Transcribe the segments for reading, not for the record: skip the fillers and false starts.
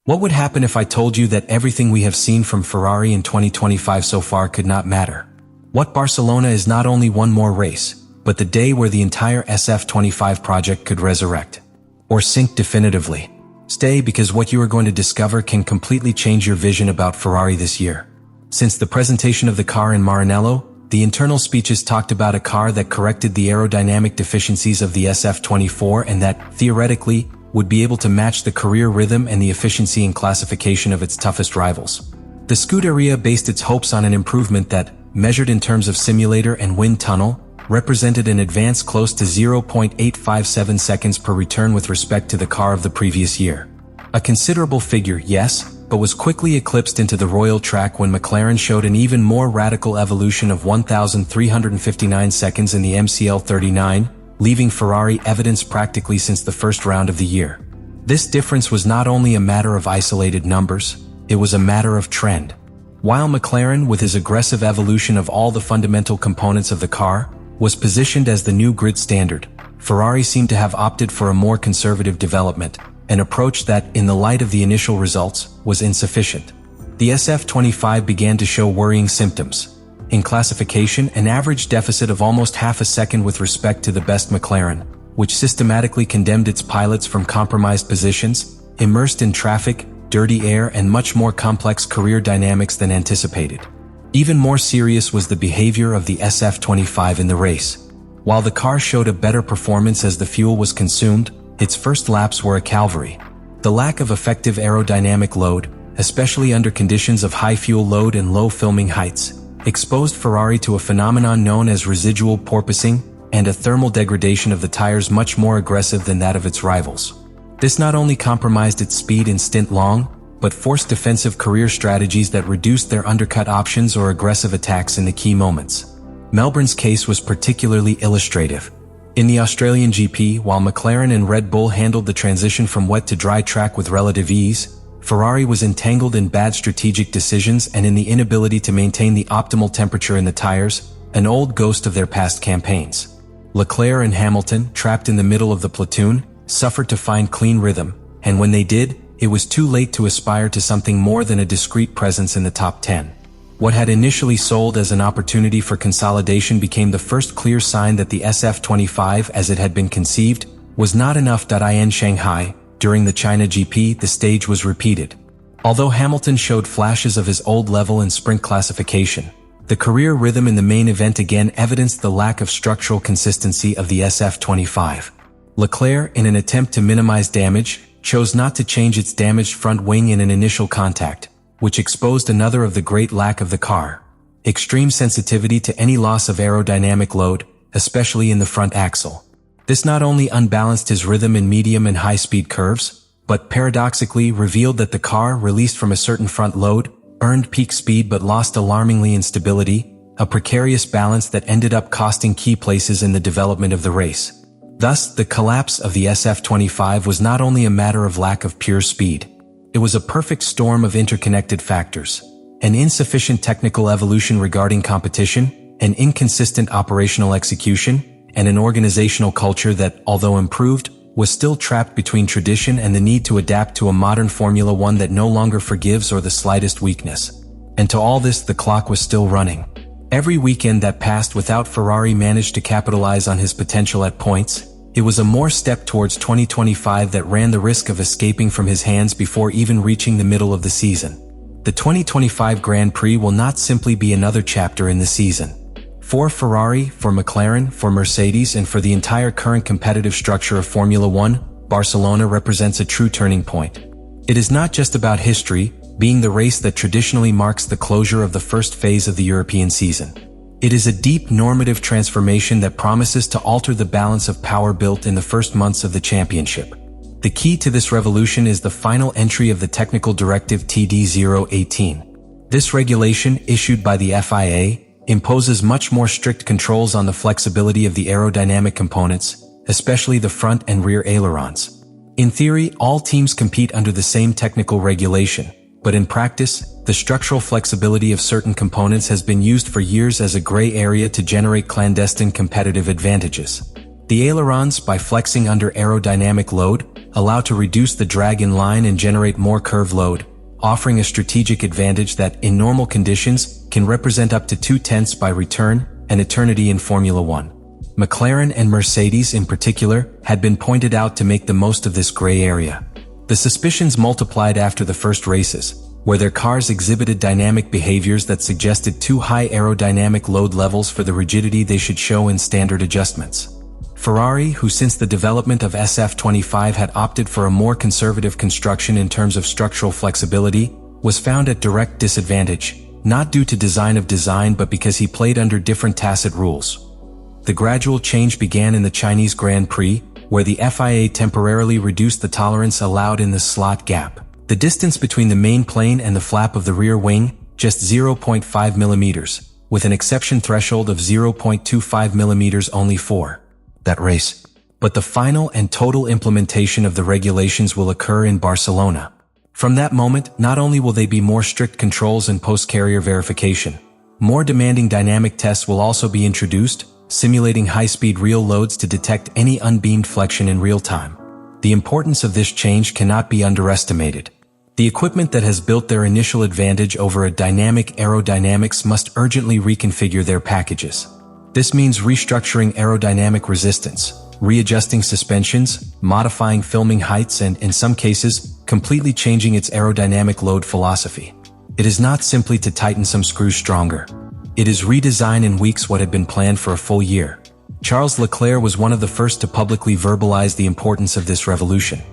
What would happen if I told you that everything we have seen from Ferrari in 2025 so far could not matter? What Barcelona is not only one more race, but the day where the entire SF-25 project could resurrect. Or sink definitively. Stay, because what you are going to discover can completely change your vision about Ferrari this year. Since the presentation of the car in Montmeló, the internal speeches talked about a car that corrected the aerodynamic deficiencies of the SF-24 and that, theoretically, would be able to match the career rhythm and the efficiency and classification of its toughest rivals. The Scuderia based its hopes on an improvement that, measured in terms of simulator and wind tunnel, represented an advance close to 0.857 seconds per return with respect to the car of the previous year. A considerable figure, yes, but was quickly eclipsed into the royal track when McLaren showed an even more radical evolution of 1,359 seconds in the MCL39, leaving Ferrari evidence practically since the first round of the year. This difference was not only a matter of isolated numbers, it was a matter of trend. While McLaren, with his aggressive evolution of all the fundamental components of the car, was positioned as the new grid standard, Ferrari seemed to have opted for a more conservative development, an approach that, in the light of the initial results, was insufficient. The SF-25 began to show worrying symptoms. In classification, an average deficit of almost half a second with respect to the best McLaren, which systematically condemned its pilots from compromised positions, immersed in traffic, dirty air, and much more complex career dynamics than anticipated. Even more serious was the behavior of the SF-25 in the race. While the car showed a better performance as the fuel was consumed, its first laps were a calvary. The lack of effective aerodynamic load, especially under conditions of high fuel load and low filming heights, exposed Ferrari to a phenomenon known as residual porpoising and a thermal degradation of the tires much more aggressive than that of its rivals. This not only compromised its speed in stint long, but forced defensive career strategies that reduced their undercut options or aggressive attacks in the key moments. Melbourne's case was particularly illustrative. In the Australian GP, while McLaren and Red Bull handled the transition from wet to dry track with relative ease, Ferrari was entangled in bad strategic decisions and in the inability to maintain the optimal temperature in the tires, an old ghost of their past campaigns. Leclerc and Hamilton, trapped in the middle of the platoon, suffered to find clean rhythm, and when they did, it was too late to aspire to something more than a discreet presence in the top 10. What had initially sold as an opportunity for consolidation became the first clear sign that the SF-25, as it had been conceived, was not enough. In Shanghai, during the China GP, the stage was repeated. Although Hamilton showed flashes of his old level in sprint classification, the career rhythm in the main event again evidenced the lack of structural consistency of the SF-25. Leclerc, in an attempt to minimize damage, chose not to change its damaged front wing in an initial contact, which exposed another of the great lack of the car: extreme sensitivity to any loss of aerodynamic load, especially in the front axle. This not only unbalanced his rhythm in medium and high-speed curves, but paradoxically revealed that the car, released from a certain front load, earned peak speed but lost alarmingly in stability, a precarious balance that ended up costing key places in the development of the race. Thus, the collapse of the SF-25 was not only a matter of lack of pure speed. It was a perfect storm of interconnected factors: an insufficient technical evolution regarding competition, an inconsistent operational execution, and an organizational culture that, although improved, was still trapped between tradition and the need to adapt to a modern Formula One that no longer forgives or the slightest weakness. And to all this, the clock was still running. Every weekend that passed without Ferrari managed to capitalize on his potential at points. It was a more step towards 2025 that ran the risk of escaping from his hands before even reaching the middle of the season. The 2025 Grand Prix will not simply be another chapter in the season. For Ferrari, for McLaren, for Mercedes, and for the entire current competitive structure of Formula One, Barcelona represents a true turning point. It is not just about history, being the race that traditionally marks the closure of the first phase of the European season. It is a deep normative transformation that promises to alter the balance of power built in the first months of the championship. The key to this revolution is the final entry of the technical directive TD018. This regulation, issued by the FIA, imposes much more strict controls on the flexibility of the aerodynamic components, especially the front and rear ailerons. In theory, all teams compete under the same technical regulation, but in practice, the structural flexibility of certain components has been used for years as a gray area to generate clandestine competitive advantages. The ailerons, by flexing under aerodynamic load, allow to reduce the drag in line and generate more curve load, offering a strategic advantage that, in normal conditions, can represent up to 2/10 by return, an eternity in Formula One. McLaren and Mercedes in particular had been pointed out to make the most of this gray area. The suspicions multiplied after the first races, where their cars exhibited dynamic behaviors that suggested too high aerodynamic load levels for the rigidity they should show in standard adjustments. Ferrari, who since the development of SF-25 had opted for a more conservative construction in terms of structural flexibility, was found at direct disadvantage, not due to design but because he played under different tacit rules. The gradual change began in the Chinese Grand Prix, where the FIA temporarily reduced the tolerance allowed in the slot gap. The distance between the main plane and the flap of the rear wing, just 0.5 millimeters, with an exception threshold of 0.25 millimeters only for that race. But the final and total implementation of the regulations will occur in Barcelona. From that moment, not only will they be more strict controls and post-carrier verification, more demanding dynamic tests will also be introduced, simulating high-speed real loads to detect any unbeamed flexion in real time. The importance of this change cannot be underestimated. The equipment that has built their initial advantage over a dynamic aerodynamics must urgently reconfigure their packages. This means restructuring aerodynamic resistance, readjusting suspensions, modifying filming heights, and, in some cases, completely changing its aerodynamic load philosophy. It is not simply to tighten some screws stronger. It is redesign in weeks what had been planned for a full year. Charles Leclerc was one of the first to publicly verbalize the importance of this revolution.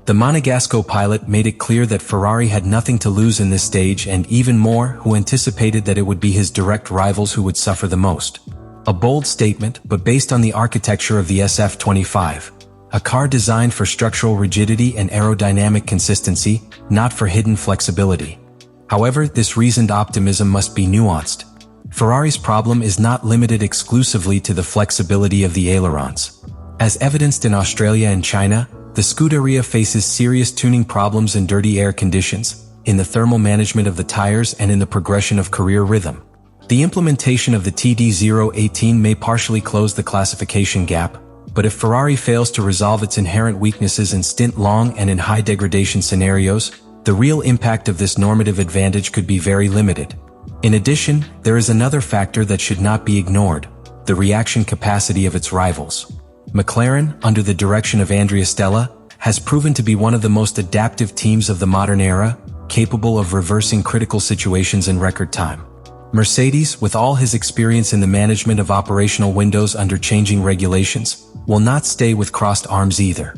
The Monegasco pilot made it clear that Ferrari had nothing to lose in this stage, and even more, who anticipated that it would be his direct rivals who would suffer the most. A bold statement, but based on the architecture of the SF-25, a car designed for structural rigidity and aerodynamic consistency, not for hidden flexibility. However, this reasoned optimism must be nuanced. Ferrari's problem is not limited exclusively to the flexibility of the ailerons. As evidenced in Australia and China, the Scuderia faces serious tuning problems in dirty air conditions, in the thermal management of the tires, and in the progression of career rhythm. The implementation of the TD018 may partially close the classification gap, but if Ferrari fails to resolve its inherent weaknesses in stint-long and in high degradation scenarios, the real impact of this normative advantage could be very limited. In addition, there is another factor that should not be ignored: the reaction capacity of its rivals. McLaren, under the direction of Andrea Stella, has proven to be one of the most adaptive teams of the modern era, capable of reversing critical situations in record time. Mercedes, with all his experience in the management of operational windows under changing regulations, will not stay with crossed arms either.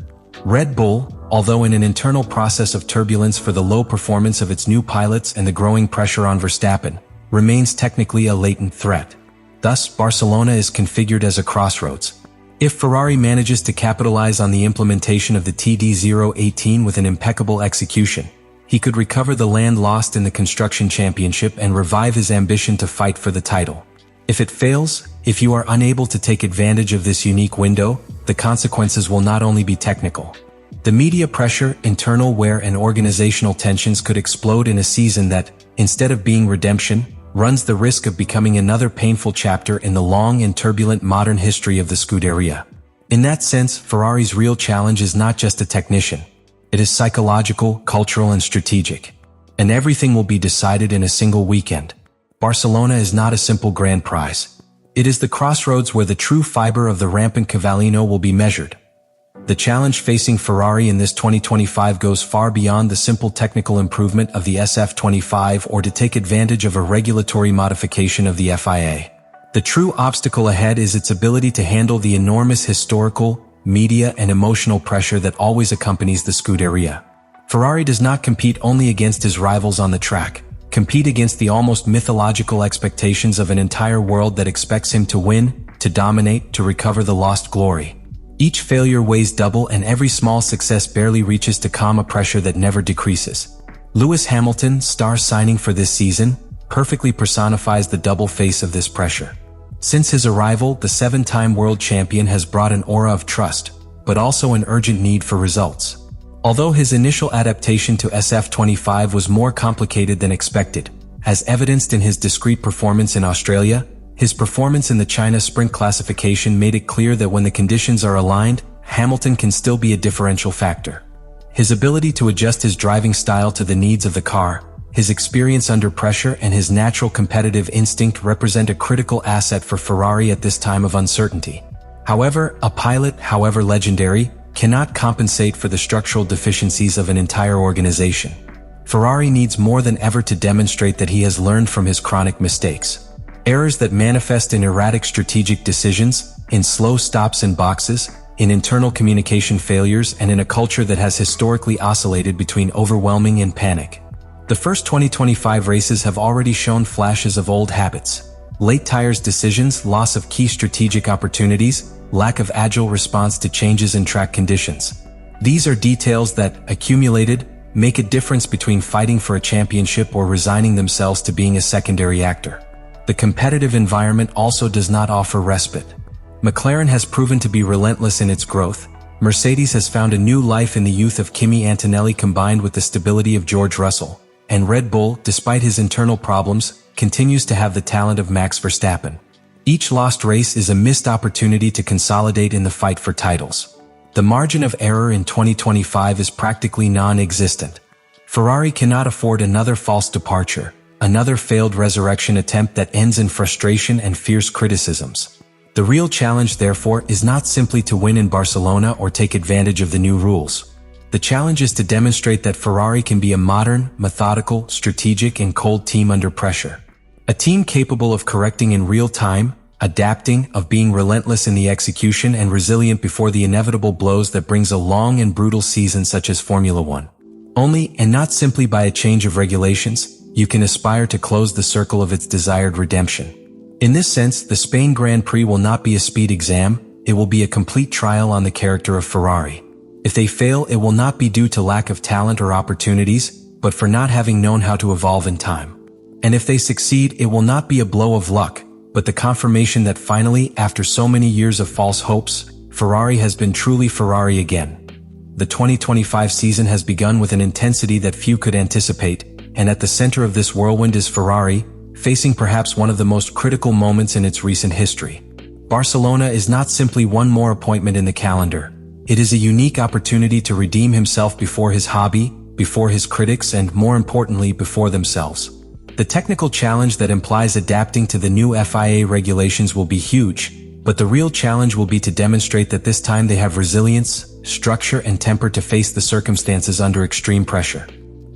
Red Bull, although in an internal process of turbulence for the low performance of its new pilots and the growing pressure on Verstappen, remains technically a latent threat. Thus, Barcelona is configured as a crossroads. If Ferrari manages to capitalize on the implementation of the TD018 with an impeccable execution, he could recover the land lost in the Construction Championship and revive his ambition to fight for the title. If it fails, if you are unable to take advantage of this unique window, the consequences will not only be technical. The media pressure, internal wear, and organizational tensions could explode in a season that, instead of being redemption, runs the risk of becoming another painful chapter in the long and turbulent modern history of the Scuderia. In that sense, Ferrari's real challenge is not just a technician. It is psychological, cultural, and strategic. And everything will be decided in a single weekend. Barcelona is not a simple grand prize. It is the crossroads where the true fiber of the rampant Cavallino will be measured. The challenge facing Ferrari in this 2025 goes far beyond the simple technical improvement of the SF-25 or to take advantage of a regulatory modification of the FIA. The true obstacle ahead is its ability to handle the enormous historical, media, and emotional pressure that always accompanies the Scuderia. Ferrari does not compete only against his rivals on the track, compete against the almost mythological expectations of an entire world that expects him to win, to dominate, to recover the lost glory. Each failure weighs double, and every small success barely reaches to calm a pressure that never decreases. Lewis Hamilton, star signing for this season, perfectly personifies the double face of this pressure. Since his arrival, the 7-time world champion has brought an aura of trust, but also an urgent need for results. Although his initial adaptation to SF-25 was more complicated than expected, as evidenced in his discrete performance in Australia, His performance in the China sprint classification made it clear that when the conditions are aligned, Hamilton can still be a differential factor. His ability to adjust his driving style to the needs of the car, his experience under pressure, and his natural competitive instinct represent a critical asset for Ferrari at this time of uncertainty. However, a pilot, however legendary, cannot compensate for the structural deficiencies of an entire organization. Ferrari needs more than ever to demonstrate that he has learned from his chronic mistakes. Errors that manifest in erratic strategic decisions, in slow stops in boxes, in internal communication failures, and in a culture that has historically oscillated between overwhelming and panic. The first 2025 races have already shown flashes of old habits. Late tires decisions, loss of key strategic opportunities, lack of agile response to changes in track conditions. These are details that, accumulated, make a difference between fighting for a championship or resigning themselves to being a secondary actor. The competitive environment also does not offer respite. McLaren has proven to be relentless in its growth. Mercedes has found a new life in the youth of Kimi Antonelli combined with the stability of George Russell. And Red Bull, despite his internal problems, continues to have the talent of Max Verstappen. Each lost race is a missed opportunity to consolidate in the fight for titles. The margin of error in 2025 is practically non-existent. Ferrari cannot afford another false departure, another failed resurrection attempt that ends in frustration and fierce criticisms. The real challenge, therefore, is not simply to win in Barcelona or take advantage of the new rules. The challenge is to demonstrate that Ferrari can be a modern, methodical, strategic, and cold team under pressure. A team capable of correcting in real time, adapting, of being relentless in the execution, and resilient before the inevitable blows that brings a long and brutal season such as Formula One. Only, and not simply by a change of regulations, you can aspire to close the circle of its desired redemption. In this sense, the Spain Grand Prix will not be a speed exam, it will be a complete trial on the character of Ferrari. If they fail, it will not be due to lack of talent or opportunities, but for not having known how to evolve in time. And if they succeed, it will not be a blow of luck, but the confirmation that finally, after so many years of false hopes, Ferrari has been truly Ferrari again. The 2025 season has begun with an intensity that few could anticipate, and at the center of this whirlwind is Ferrari, facing perhaps one of the most critical moments in its recent history. Barcelona is not simply one more appointment in the calendar. It is a unique opportunity to redeem himself before his hobby, before his critics, and more importantly, before themselves. The technical challenge that implies adapting to the new FIA regulations will be huge, but the real challenge will be to demonstrate that this time they have resilience, structure, and temper to face the circumstances under extreme pressure.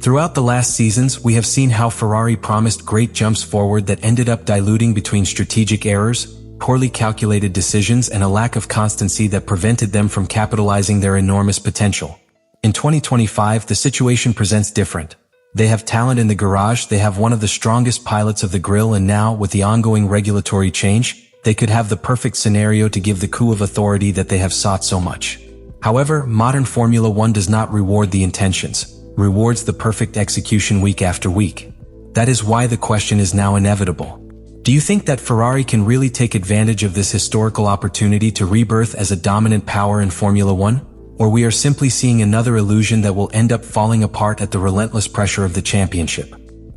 Throughout the last seasons, we have seen how Ferrari promised great jumps forward that ended up diluting between strategic errors, poorly calculated decisions, and a lack of constancy that prevented them from capitalizing their enormous potential. In 2025, the situation presents different. They have talent in the garage, they have one of the strongest pilots of the grill, and now, with the ongoing regulatory change, they could have the perfect scenario to give the coup of authority that they have sought so much. However, modern Formula One does not reward the intentions, rewards the perfect execution week after week. That is why the question is now inevitable. Do you think that Ferrari can really take advantage of this historical opportunity to rebirth as a dominant power in Formula One? Or we are simply seeing another illusion that will end up falling apart at the relentless pressure of the championship?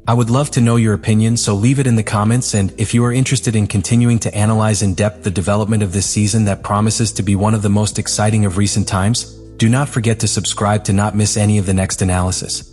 I would love to know your opinion, so leave it in the comments, and if you are interested in continuing to analyze in depth the development of this season that promises to be one of the most exciting of recent times, do not forget to subscribe to not miss any of the next analysis.